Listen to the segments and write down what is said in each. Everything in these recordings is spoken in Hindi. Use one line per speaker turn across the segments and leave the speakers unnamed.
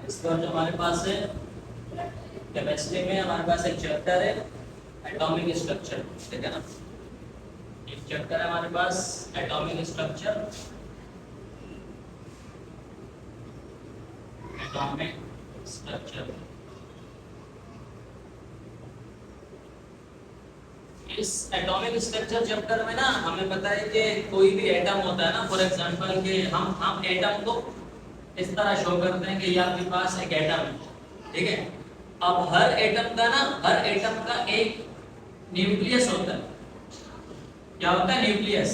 इसका जो हमारे पास है केमिस्ट्री में हमारे पास एक चैप्टर है एटॉमिक स्ट्रक्चर, ठीक है ना। एक चैप्टर है हमारे पास एटॉमिक स्ट्रक्चर, एटॉमिक स्ट्रक्चर। इस एटॉमिक स्ट्रक्चर चैप्टर में ना हमें पता है कि कोई भी एटम होता है ना, फॉर एग्जांपल कि हम एटम को इस तरह शो करते हैं कि ये आपके पास एक एटम है, ठीक है। अब हर एटम का एक न्यूक्लियस होता है। क्या होता है? न्यूक्लियस।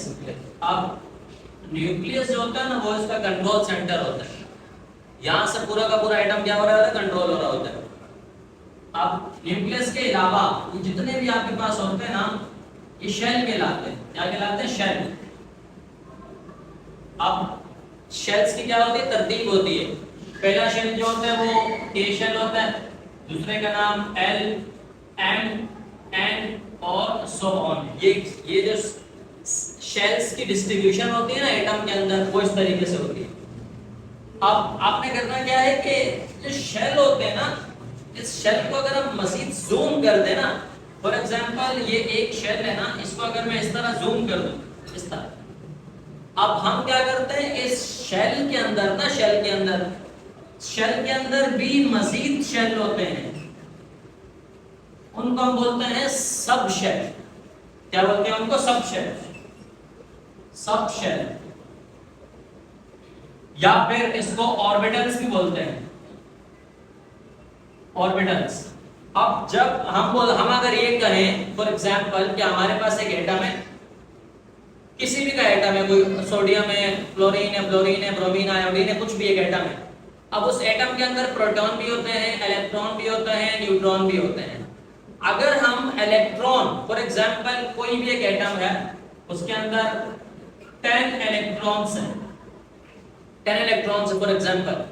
अब न्यूक्लियस जो होता है ना, वो इसका कंट्रोल सेंटर होता है। यहाँ से पूरा का पूरा एटम क्या हो रहा होता है? कंट्रोल हो रहा होता है। अब न्यूक्लियस के अलावा ये जितने भी आपके पास होते हैं ना, ये शेल कहलाते हैं। क्या कहलाते हैं? शेल। अब शेल्स की क्या होती है? तरतीब होती है। पहला शेल जो होता है वो ए शेल होता है, दूसरे का नाम एल, एम, एन और सो ऑन। ये जो शेल्स की डिस्ट्रीब्यूशन होती है ना एटम के अंदर, वो इस तरीके से होती है। अब आपने करना क्या है कि जो शेल होते हैं ना, इस शेल को अगर हम मजीद जूम कर दें ना, फॉर एग्जांपल ये एक शेल है ना, इसको अगर मैं इस तरह जूम कर दूं, इस तरह, अब हम क्या करते हैं इस शेल के अंदर ना, शेल के अंदर भी मजीद शेल होते हैं, उनको हम बोलते हैं सब शेल। क्या बोलते हैं उनको? सब शेल, सब शेल, या फिर इसको ऑर्बिटल्स भी बोलते हैं, ऑर्बिटल्स। अब जब हम अगर ये कहें फॉर एग्जांपल कि हमारे पास एक एटम है, किसी भी का एटम है, कोई सोडियम है, फ्लोरीन है, ब्रोमीन है, आयोडीन है, कुछ भी एक एटम है। अब उस एटम के अंदर प्रोटॉन भी होते हैं, इलेक्ट्रॉन भी होते हैं, न्यूट्रॉन भी होते हैं। अगर हम इलेक्ट्रॉन, फॉर एग्जांपल कोई भी एक एटम है, उसके अंदर 10 इलेक्ट्रॉन्स हैं, 10 इलेक्ट्रॉन्स फॉर एग्जांपल।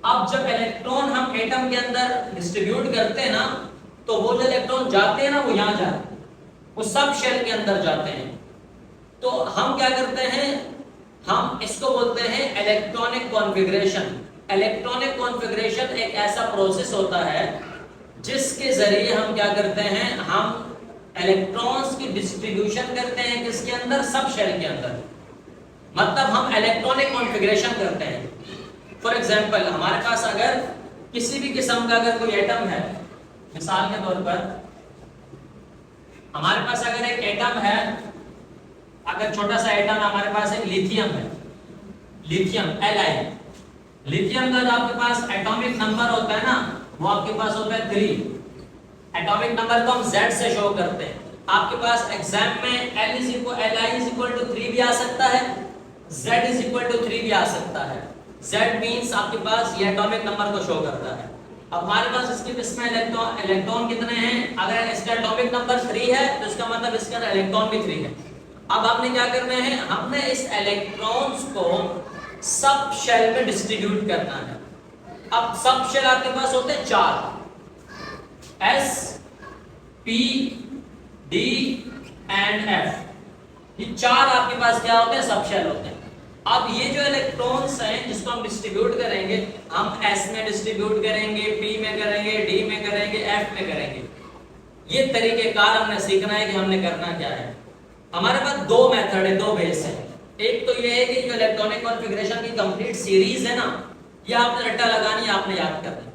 अब जब इलेक्ट्रॉन हम एटम के अंदर डिस्ट्रीब्यूट करते हैं ना, तो वो जो इलेक्ट्रॉन जाते हैं ना, वो यहां जाते हैं, वो सब शेल के अंदर जाते हैं। तो हम क्या करते हैं, हम इसको बोलते हैं इलेक्ट्रॉनिक कॉन्फ़िगरेशन। इलेक्ट्रॉनिक कॉन्फ़िगरेशन एक ऐसा प्रोसेस होता है जिसके जरिए हम क्या करते हैं, हम इलेक्ट्रॉन्स की डिस्ट्रीब्यूशन करते हैं किसके अंदर? सब शेल के अंदर। मतलब हम इलेक्ट्रॉनिक कॉन्फ़िगरेशन करते हैं। फॉर एग्जांपल हमारे पास अगर किसी भी किस्म का अगर कोई एटम है, मिसाल के तौर पर हमारे पास अगर एक एटम है, अगर छोटा सा एटम हमारे पास एक लिथियम है, लिथियम Li, लिथियम का जो आपके पास एटॉमिक नंबर होता है ना, वो आपके पास होता है 3। एटॉमिक नंबर को हम Z से शो करते हैं। आपके पास एग्जाम में Li=3 भी आ सकता है, Z=3 भी आ सकता है। Z मींस आपके पास ये एटॉमिक नंबर को शो करता है। अब हमारे पास इसमें इलेक्ट्रॉन कितने हैं? अगर इसका एटॉमिक नंबर 3 है तो इसका मतलब इसके अंदर इलेक्ट्रॉन भी 3 है। अब हमने क्या करना है, हमने इस इलेक्ट्रॉन्स को सब शेल में डिस्ट्रीब्यूट करना है। अब सब शेल आपके पास होते हैं 4, S, P, D and F। ये 4 आपके पास क्या होते हैं? सब शेल होते हैं। अब ये जो इलेक्ट्रॉन्स हैं जिसको हम डिस्ट्रीब्यूट करेंगे, हम S में डिस्ट्रीब्यूट करेंगे, P में करेंगे, D में करेंगे, F में करेंगे। ये तरीकेकार हमने सीखना है कि हमने करना क्या है। हमारे पास 2 मेथड है, 2 बेस है। एक तो ये है कि जो इलेक्ट्रॉनिक कॉन्फ़िगरेशन की कंप्लीट सीरीज है ना, ये आपने रट्टा लगानी है, आपने याद करना है।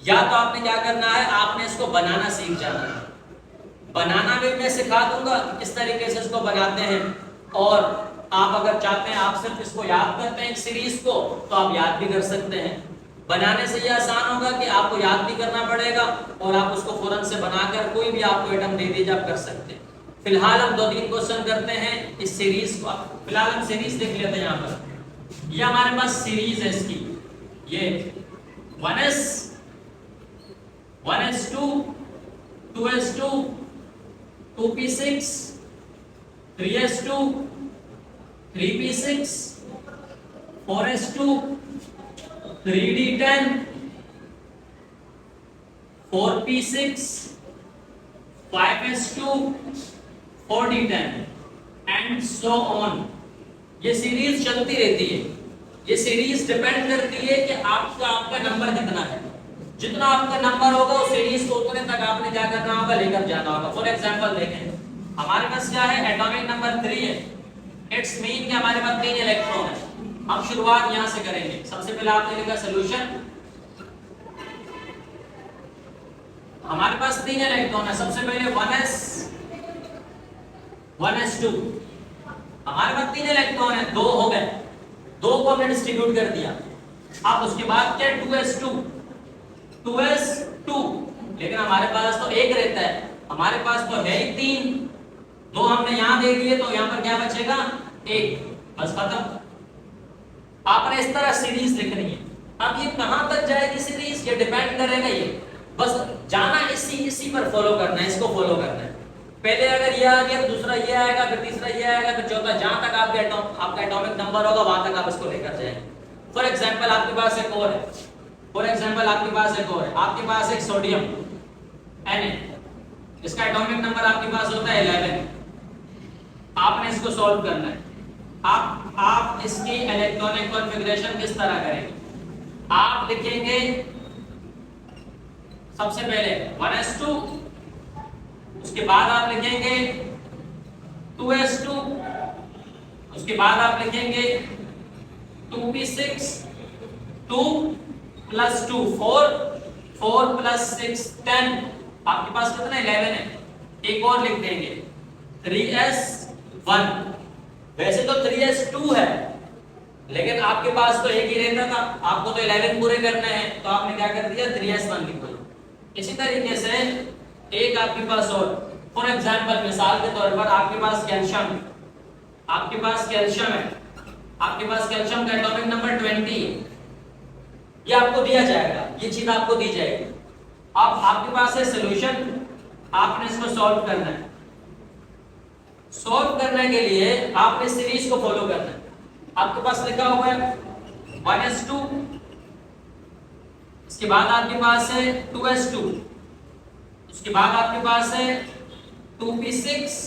या तो आपने क्या करना है, आपने इसको बनाना सीख जाना है। बनाना भी मैं सिखा दूंगा किस तरीके से इसको बनाते हैं, और आप अगर चाहते हैं आप सिर्फ इसको याद करते हैं एक सीरीज को, तो आप याद भी कर सकते हैं। बनाने से ये आसान होगा कि आपको याद भी करना पड़ेगा और आप उसको फौरन से बनाकर कोई भी आपको आइटम दे दीजिए, आप कर सकते हैं। फिलहाल हम 2-3 क्वेश्चन करते हैं इस सीरीज को। फिलहाल हम सीरीज देख लेते हैं। यहाँ पर ये हमारे पास सीरीज है इसकी, ये 1s, 1s2, 2s2, 2p6, 3s2, 3p6, 4s2, 3d10, 4p6, 5s2, 4d10 and so on. ये सीरीज चलती रहती है। ये सीरीज डिपेंड करती है कि आपका नंबर कितना है। जितना आपका नंबर होगा उस सीरीज को उतने तक आपने क्या करना होगा, लेकर जाना होगा। फॉर एग्जांपल देखें, हमारे पास क्या है, एटॉमिक नंबर 3 है। इट्स मीन कि हमारे पास 3 इलेक्ट्रॉन है। हम शुरुआत यहां से करेंगे। सबसे पहले आपने लिखा सॉल्यूशन, हमारे पास 3 इलेक्ट्रॉन है। सबसे पहले 1s2, हमारे पास 3 इलेक्ट्रॉन है, 2 हो गए, 2 को हमने डिस्ट्रीब्यूट कर दिया। अब उसके बाद क्या, 2s2, लेकिन हमारे पास तो 1 रहता है, हमारे पास तो है ही 3, 2 हमने यहां दे दिए, तो यहां पर क्या बचेगा, 1, बस खत्म। आपने इस तरह सीरीज लिखनी है। अब ये कहां तक जाएगी सीरीज, ये डिपेंड करेगा, ये बस जाना इसी पर फॉलो करना है, इसको फॉलो करना है। पहले अगर ये आ गया, दूसरा ये आएगा, फिर तीसरा ये आएगा, फिर चौथा, जहां तक आपका एटॉमिक नंबर होगा वहां तक आप इसको लेकर जाएंगे। फॉर एग्जांपल आपके पास एक और है, आपके पास एक सोडियम Na, इसका एटॉमिक नंबर आपके पास होता है 11। आपने इसको सॉल्व करना है। आप इसकी इलेक्ट्रॉनिक कॉन्फ़िगरेशन किस तरह करेंगे, आप लिखेंगे सबसे पहले 1s2, उसके बाद आप लिखेंगे 2s2, उसके बाद आप लिखेंगे 2p6, 2 + 2 4, 4 + 6 10, आपके पास कितना 11 है। एक और लिख देंगे 3s1, वैसे तो 3s2 है, लेकिन आपके पास तो एक ही रहता था, आपको तो 11 पूरे करने हैं, तो आपने क्या कर दिया, 3s1 लिख दिया। इसी तरीके से एक आपके पास और, फॉर एग्जांपल मिसाल के तौर पर आपके पास कैल्शियम है, आपके पास कैल्शियम का एटॉमिक नंबर 20 है। ये आपको दिया जाएगा, ये चीज आपको दी जाएगी। अब आपके पास है सॉल्यूशन, आपने इसको सॉल्व करना है। सॉल्व करने के लिए आपने सीरीज को फॉलो करना है। आपके पास लिखा हुआ है 1s2, इसके बाद आपके पास है 2s2, उसके बाद आपके पास है 2p6,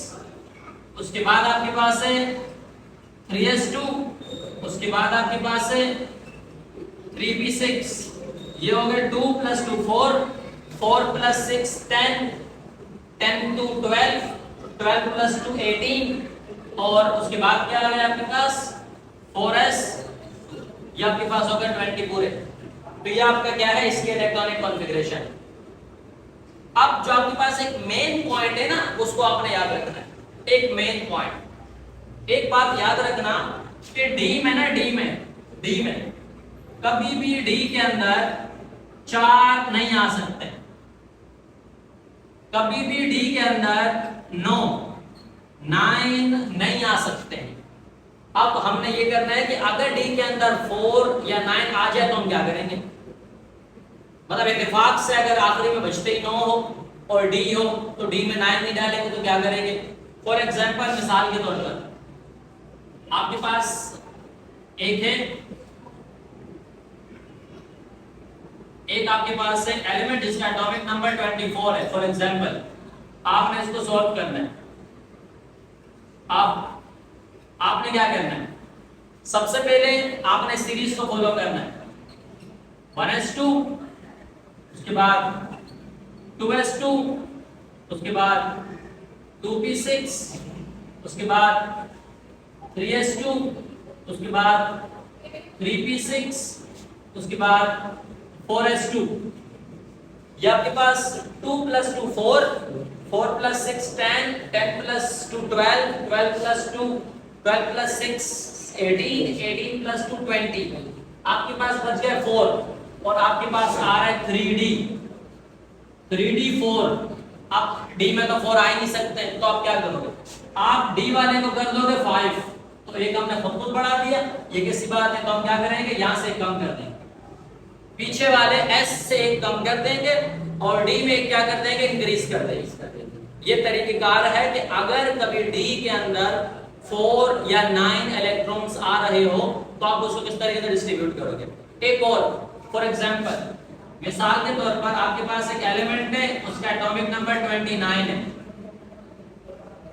उसके बाद आपके पास है 3s2, उसके बाद आपके पास है 3p6, ये हो गए 2 + 2 4, 4 + 6 10, 10 × 2 12, 12 + 2 18, और उसके बाद क्या आ गया आपके पास 4s, ये आपके पास हो गया 20 पूरे। तो ये आपका क्या है, इसकी इलेक्ट्रॉनिक कॉन्फ़िगरेशन। अब जो आपके पास एक मेन पॉइंट है ना, उसको आपने याद रखना है। एक मेन पॉइंट, एक बात याद रखना कि डी में कभी भी डी के अंदर 4 नहीं आ सकते, कभी भी डी के अंदर 9 नहीं आ सकते। अब हमने ये करना है कि अगर डी के अंदर 4 या 9 आ जाए तो हम क्या करेंगे, मतलब इत्तेफाक से अगर आखिरी में बचते ही 9 हो और डी हो, तो डी में 9 नहीं डालेंगे तो क्या करेंगे। फॉर एग्जांपल मिसाल के तौर पर आपके पास एक आपके पास है एलिमेंट जिसका एटॉमिक नंबर 24 है। फॉर एग्जांपल आपने इसको सॉल्व करना है। आपने क्या करना है, सबसे पहले आपने सीरीज को फॉलो करना है। 1s2, उसके बाद 2s2, उसके बाद 2p6, उसके बाद 3s2, उसके बाद 3p6, उसके बाद 4s2। ये आपके पास 2 + 2 4, 4 + 6 10, 10 + 2 12, 12 + 2 12 + 6 18, 18 + 2 20। आपके पास बच गया 4 और आपके पास आ रहा है 3d4। अब d में तो 4 आ ही नहीं सकते, तो आप क्या करोगे, आप d वाले को कर दोगे 5, तो एक हमने खुद बढ़ा दिया, ये कैसी बात है, तो हम क्या करेंगे, यहां से कम कर देंगे, पीछे वाले s से एक कम कर देंगे और d में क्या कर देंगे, इंक्रीज कर देंगे। ये तरीकेकार है कि अगर कभी d के अंदर 4 या 9 इलेक्ट्रॉन्स आ रहे हो तो आप उसको किस तरीके से डिस्ट्रीब्यूट करोगे। एक और फॉर एग्जांपल मिसाल के तौर पर आपके पास एक एलिमेंट है, उसका एटॉमिक नंबर 29 है।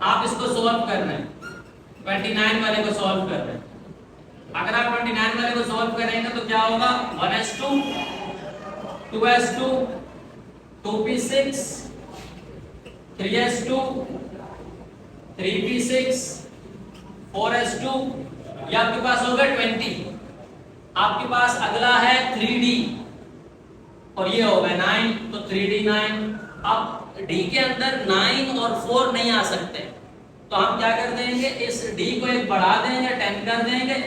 आप इसको सॉल्व कर रहे हैं, 29 वाले को सॉल्व कर रहे हैं। अगर आप 29 वाले को सॉल्व करेंगे तो क्या होगा 1s2 2s2 2p6 3s2 3p6 4s2 ये आपके पास होगा 20। आपके पास अगला है 3d और ये होगा 9 तो 3d 9। अब d के अंदर 9 और 4 नहीं आ सकते तो हम क्या कर देंगे इस d को एक बढ़ा देंगे 10 कर देंगे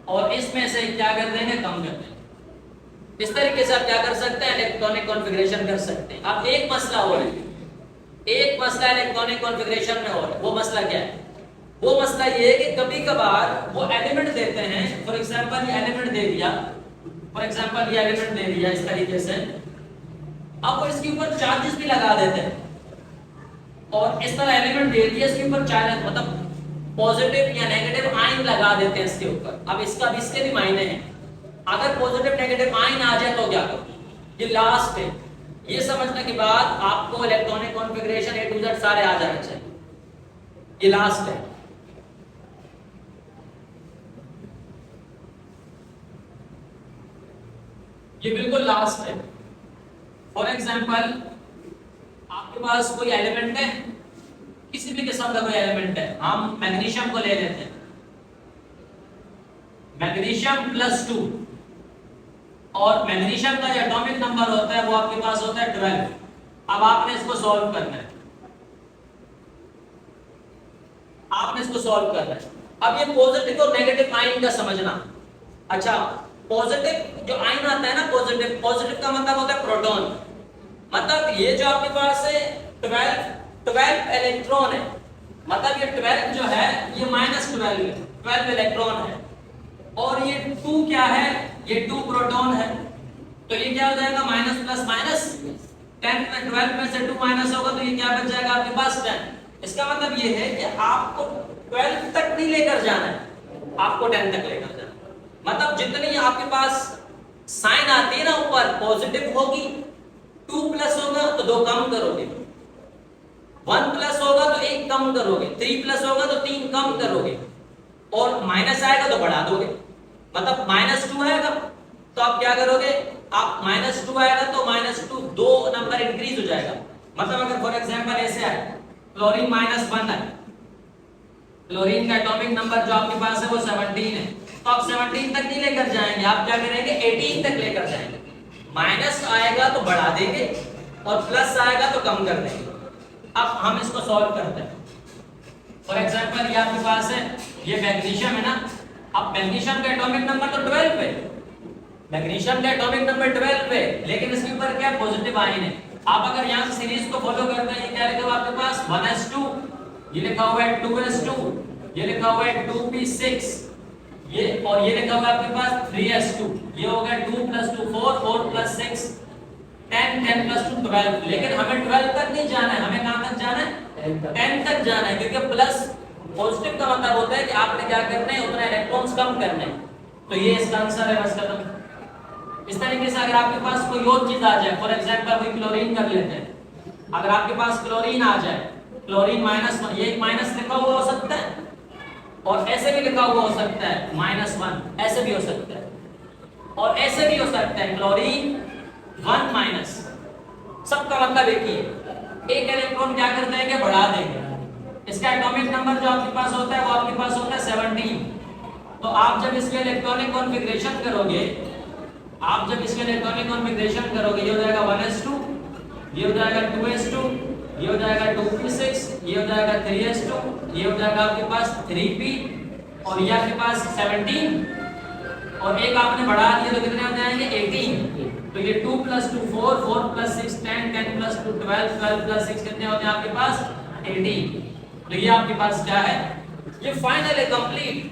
और इसमें से क्या कर देंगे कम कर देंगे। इस तरीके से आप क्या कर सकते हैं इलेक्ट्रॉनिक कॉन्फ़िगरेशन कर सकते हैं। अब एक मसला हो रहा है, एक मसला इलेक्ट्रॉनिक कॉन्फ़िगरेशन में हो रहा है। वो मसला क्या है? वो मसला ये है कि कभी कभार वो एलिमेंट देते हैं, फॉर एग्जांपल ये एलिमेंट दे दिया, फॉर एग्जांपल ये एलिमेंट दे दिया इस तरीके से, अब वो इसके ऊपर चार्जेस भी लगा देते हैं और इस तरह एलिमेंट दे दिया इसके ऊपर चार्ज मतलब पॉजिटिव या नेगेटिव आइन लगा देते हैं इसके ऊपर। अब इसके भी मायने हैं। अगर पॉजिटिव नेगेटिव आइन आ जाए तो क्या करो? ये लास्ट है। ये समझने के बाद आपको electronic configuration A to Z सारे आ जाने चाहिए। ये लास्ट है। ये बिल्कुल लास्ट है। फॉर एग्जांपल आपके पास कोई एलिमेंट है, किसी भी किस्म का कोई एलिमेंट है, हम मैग्नीशियम को ले लेते हैं, मैग्नीशियम +2 और मैग्नीशियम का जो एटॉमिक नंबर होता है वो आपके पास होता है 12। अब आपने इसको सॉल्व करना है, आपने इसको सॉल्व करना है। अब ये पॉजिटिव और नेगेटिव आयन का समझना। अच्छा, पॉजिटिव जो आयन आता है ना, पॉजिटिव का मतलब होता है प्रोटॉन, मतलब ये जो आपके पास है 12 इलेक्ट्रॉन है, मतलब ये 12 जो है ये -12 है, 12 इलेक्ट्रॉन है और ये 2 क्या है? ये 2 प्रोटॉन है। तो ये क्या हो जाएगा माइनस प्लस माइनस, 10 में 12 में से 2 माइनस होगा तो ये क्या बच जाएगा आपके पास 10। इसका मतलब ये है कि आपको 12 तक नहीं लेकर जाना है, आपको 10 तक लेकर जाना है। मतलब जितनी आपके पास साइन आती है ना ऊपर पॉजिटिव होगी, 2 प्लस होगा तो 2 कम करोगे, 1 प्लस होगा तो 1 कम करोगे, 3 प्लस होगा तो 3 कम करोगे और माइनस आएगा तो बढ़ा दोगे। मतलब -2 आएगा तो आप क्या करोगे? आप -2 आएगा तो -2 2 नंबर इंक्रीज हो जाएगा। मतलब अगर फॉर एग्जांपल ऐसे आए क्लोरीन -1 है, क्लोरीन का एटॉमिक नंबर जो आपके पास है वो 17 है, तो आप 17 तक नहीं लेकर जाएंगे, आप क्या करेंगे 18 तक लेकर जाएंगे। माइनस आएगा तो बढ़ा देंगे और प्लस आएगा तो कम कर देंगे। अब हम इसको सॉल्व करते हैं। फॉर एग्जांपल ये आपके पास है, ये मैग्नीशियम है ना, अब मैग्नीशियम का एटॉमिक नंबर तो 12 है, मैग्नीशियम का एटॉमिक नंबर 12 है, लेकिन इसके ऊपर क्या पॉजिटिव आयन है। आप अगर यहां से सीरीज को फॉलो करते हैं, ये क्या लिखा हुआ आपके पास 1s2, ये लिखा हुआ है 2s2, ये लिखा हुआ है 2p6, ये और ये लिखा हुआ है आपके पास 3s2, ये हो गया 2 + 2 4, 4 + 6 10, 10 + 2 12। लेकिन हमें 12 तक नहीं जाना है, हमें कहां तक जाना है? 10 तक जाना है, क्योंकि प्लस पॉजिटिव का मतलब होता है कि आपने क्या करना है, उतना इलेक्ट्रॉन्स कम करने हैं। तो ये इसका आंसर है, बस खत्म। इस तरीके से अगर आपके पास कोई और चीज आ जाए, फॉर एग्जांपल कोई क्लोरीन कर लेते हैं, अगर आपके पास क्लोरीन आ जाए, क्लोरीन -1, ये एक माइनस लिखा हुआ हो सकता है और ऐसे भी लिखा हुआ हो सकता है -1, ऐसे भी हो सकता है और ऐसे भी हो सकता है क्लोरीन 1-, सबका मतलब एक ही है। एक इलेक्ट्रॉन क्या कर देंगे? बढ़ा देंगे। इसका एटॉमिक नंबर जो आपके पास होता है वो आपके पास होता है 17। तो आप जब इसके इलेक्ट्रॉनिक कॉन्फ़िगरेशन करोगे, आप जब इसके इलेक्ट्रॉनिक कॉन्फ़िगरेशन करोगे, ये हो जाएगा 1s2, ये हो जाएगा 2s2, ये हो जाएगा 2p6, ये हो जाएगा 3s2, ये हो जाएगा आपके पास 3p और ये आपके पास 17 और एक आपने बढ़ा दिया तो कितने हो जाएंगे 18। तो ये 2 + 2 4, 4 + 6 10, 10 + 2 12, 12 + 6 कितने होते हैं आपके पास 18। तो ये आपके पास क्या है? ये फाइनल है, कंप्लीट।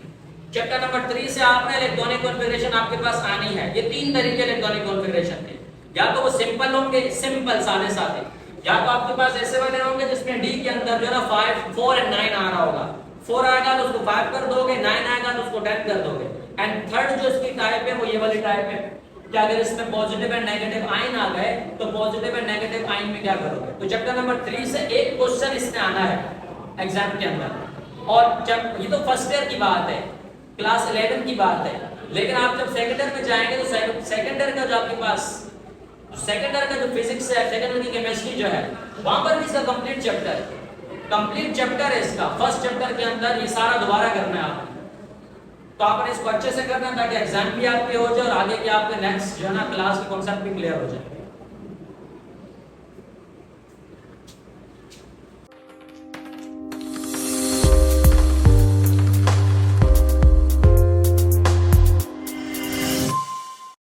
चैप्टर नंबर 3 से आपने इलेक्ट्रॉनिक कॉन्फ़िगरेशन आपके पास आनी है। ये 3 तरीके इलेक्ट्रॉनिक कॉन्फ़िगरेशन के, या तो वो सिंपल होंगे, सिंपल सादे सादे, या तो आपके पास ऐसे वाले होंगे जिसमें डी के अंदर जो है ना 5, 4 और 9 आ रहा होगा। 4 आएगा तो उसको 5 कर दोगे, 9 आएगा तो उसको 10 कर दोगे। एंड थर्ड जो इसकी टाइप है वो ये वाली टाइप है कि अगर इसमें पॉजिटिव एंड नेगेटिव आयन आ गए तो पॉजिटिव एंड नेगेटिव आयन में क्या करोगे। तो चैप्टर नंबर 3 से एक क्वेश्चन इसमें आना है एग्जाम के अंदर। और जब ये तो फर्स्ट ईयर की बात है, क्लास 11 की बात है। लेकिन आप जब सेकेंड ईयर में जाएंगे तो सेकेंड ईयर का जो आपके पास सेकेंड ईयर का जो फिजिक्स है, सेकेंड ईयर की केमिस्ट्री जो है, वहां पर भी इसका कंप्लीट चैप्टर है इसका। फर्स्ट चैप्टर के अंदर ये सारा दोबारा करना है आपने, तो आपने इसको अच्छे से करना है ताकि एग्जाम भी आपके हो जाए और आगे के आपके नेक्स्ट जो है ना क्लास के कॉन्सेप्ट भी क्लियर हो जाए।